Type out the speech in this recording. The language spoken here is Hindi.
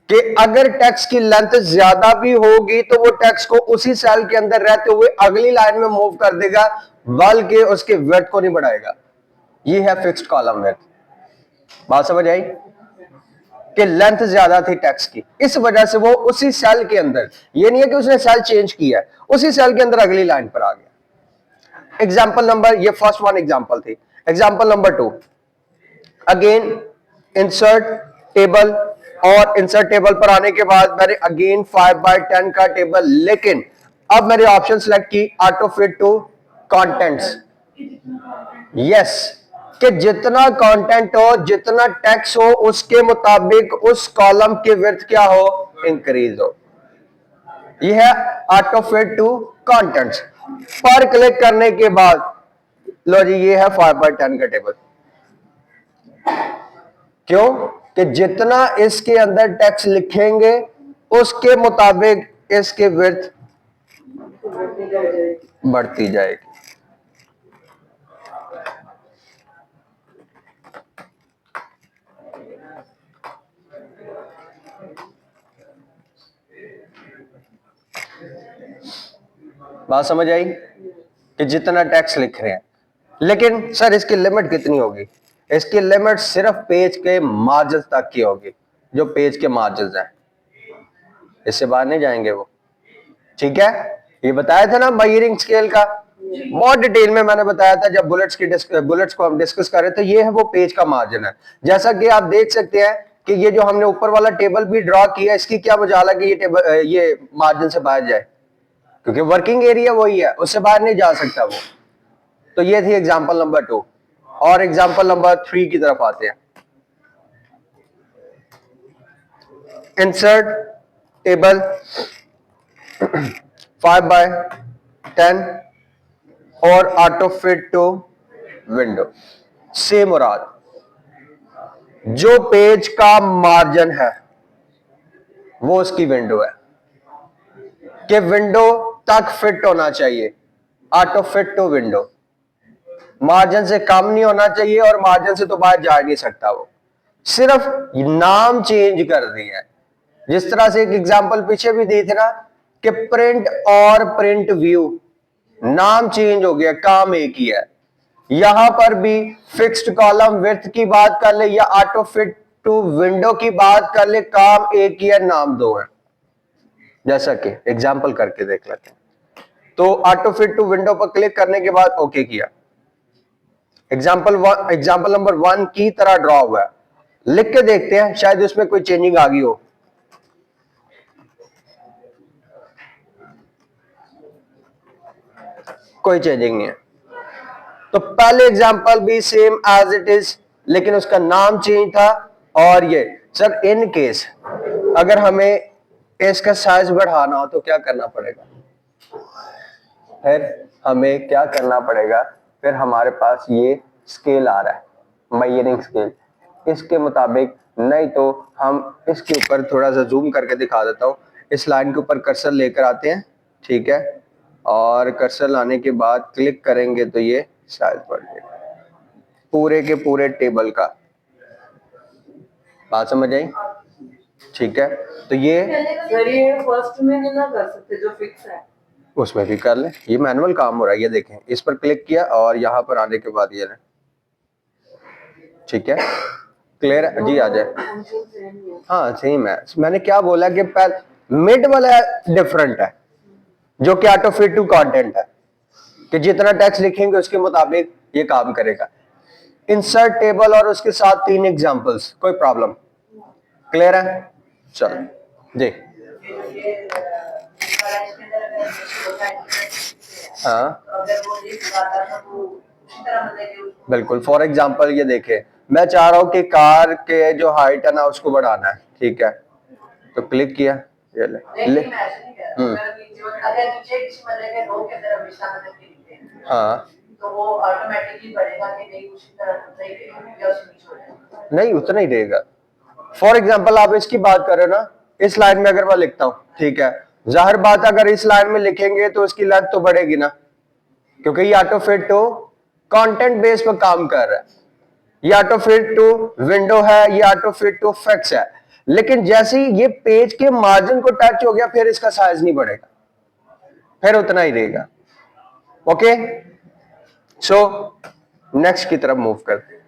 कि अगर टेक्स्ट की लेंथ ज्यादा भी होगी तो वो टेक्स्ट को उसी सेल के अंदर रहते हुए अगली लाइन में मूव कर देगा, बल्कि उसके विड्थ को नहीं बढ़ाएगा। ये है फिक्स्ड कॉलम विड्थ। बात समझ आई? कि लेंथ ज्यादा थी टेक्स्ट की, इस वजह से वो उसी सेल के अंदर, ये नहीं है कि उसने सेल चेंज किया है, उसी सेल के अंदर अगली लाइन पर आ गया। एग्जाम्पल नंबर, ये फर्स्ट वन एग्जाम्पल थी। Example number 2, again insert table, और इंसर्ट टेबल पर आने के बाद मैंने अगेन 5/10 का टेबल, लेकिन अब मैंने ऑप्शन सेलेक्ट की auto fit to contents. Yes, कि जितना कंटेंट हो, जितना टेक्स्ट हो, उसके मुताबिक उस कॉलम की विड्थ क्या हो, इंक्रीज हो। यह है ऑटो फिट टू कंटेंट्स। पर क्लिक करने के बाद लो जी, ये है 5/10 का टेबल। क्यों? कि जितना इसके अंदर टेक्स्ट लिखेंगे उसके मुताबिक इसकी विड्थ बढ़ती जाएगी। बात समझ आई? कि जितना टेक्स्ट लिख रहे हैं, लेकिन सर इसकी लिमिट कितनी होगी? इसकी लिमिट सिर्फ पेज के मार्जिन तक की होगी, जो पेज के मार्जिन हैं, इससे बाहर नहीं जाएंगे वो। ठीक है, ये बताया था ना मेजरिंग स्केल का, बहुत डिटेल में मैंने बताया था जब बुलेट्स को हम डिस्कस कर रहे थे। ये है वो पेज का मार्जिन है। जैसा कि आप देख सकते हैं कि ये जो हमने ऊपर वाला टेबल भी ड्रॉ किया, इसकी क्या मजाल है कि ये टेबल ये मार्जिन से बाहर जाए, क्योंकि वर्किंग एरिया वही है, उससे बाहर नहीं जा सकता वो। तो ये थी एग्जांपल नंबर 2। और एग्जांपल नंबर 3 की तरफ आते हैं। इंसर्ट टेबल 5/10 और ऑटो फिट टू विंडो। से मुराद जो पेज का मार्जिन है वो उसकी विंडो है, कि विंडो तक फिट होना चाहिए। Auto fit to window, margin से कम नहीं होना चाहिए और मार्जिन से तो बाहर जा नहीं सकता वो। सिर्फ नाम चेंज कर दिया है। जिस तरह से एक एग्जांपल पीछे भी दी थी ना कि प्रिंट और प्रिंट व्यू, नाम चेंज हो गया, काम एक ही है। यहां पर भी फिक्स्ड कॉलम विड्थ की बात कर ले या ऑटो फिट टू विंडो की बात कर ले, काम एक ही है, नाम दो है। जैसा कि एग्जांपल करके देख लेते हैं। तो ऑटो फिट टू विंडो पर क्लिक करने के बाद ओके किया। एग्जाम्पल नंबर 1 की तरह ड्रॉ हुआ है, लिख के देखते हैं शायद उसमें कोई चेंजिंग आ गई हो। कोई चेंजिंग नहीं है। तो पहले एग्जाम्पल भी सेम एज इट इज, लेकिन उसका नाम चेंज था। और ये सर इन केस अगर हमें इसका साइज बढ़ाना हो तो क्या करना पड़ेगा? फिर हमें क्या करना पड़ेगा? फिर हमारे पास ये स्केल आ रहा है, मेजरिंग स्केल, इसके मुताबिक। नहीं तो हम इसके ऊपर थोड़ा सा जूम करके दिखा देता हूँ। इस लाइन के ऊपर कर्सर लेकर आते हैं, ठीक है, और कर्सर लाने के बाद क्लिक करेंगे तो ये साइज बढ़ जाएगा पूरे के पूरे टेबल का। बात समझ आई? ठीक है, तो ये फर्स्ट में नहीं ना कर सकते जो फिक्स है, उसमें भी कर लें। ये मैनुअल काम हो रहा है, ये देखें, इस पर क्लिक किया और यहाँ पर आने के बाद ये, ठीक है, क्लियर जी? आ जाए। हाँ सेम है। मैंने क्या बोला कि पहले मिड वाला डिफरेंट है, जो कि ऑटो फिट टू कंटेंट है, कि जितना टेक्स्ट लिखेंगे उसके मुताबिक ये काम करेगा। इंसर्ट टेबल और उसके साथ 3 एग्जांपल्स, कोई प्रॉब्लम? क्लियर है? चलो जी। हाँ बिल्कुल। फॉर एग्जांपल ये देखे, मैं चाह रहा हूं कि कार के जो हाइट है ना उसको बढ़ाना है, ठीक है, तो क्लिक किया, ये ले हाँ, तो वो ऑटोमेटिकली बढ़ेगा कि नहीं उसी तरह नहीं, उतना ही रहेगा। फॉर एग्जाम्पल आप इसकी बात करें ना, इस लाइन में अगर मैं लिखता हूं, ठीक है, जाहिर बात अगर इस लाइन में लिखेंगे तो इसकी लेंथ तो बढ़ेगी ना, क्योंकि ये auto fit to content base पर काम कर रहा है। ये ऑटो फिट टू विंडो है, ये ऑटो फिट टू फिक्स है। लेकिन जैसे ही ये पेज के मार्जिन को टच हो गया फिर इसका साइज नहीं बढ़ेगा, फिर उतना ही रहेगा। ओके, सो नेक्स्ट की तरफ मूव करते हैं।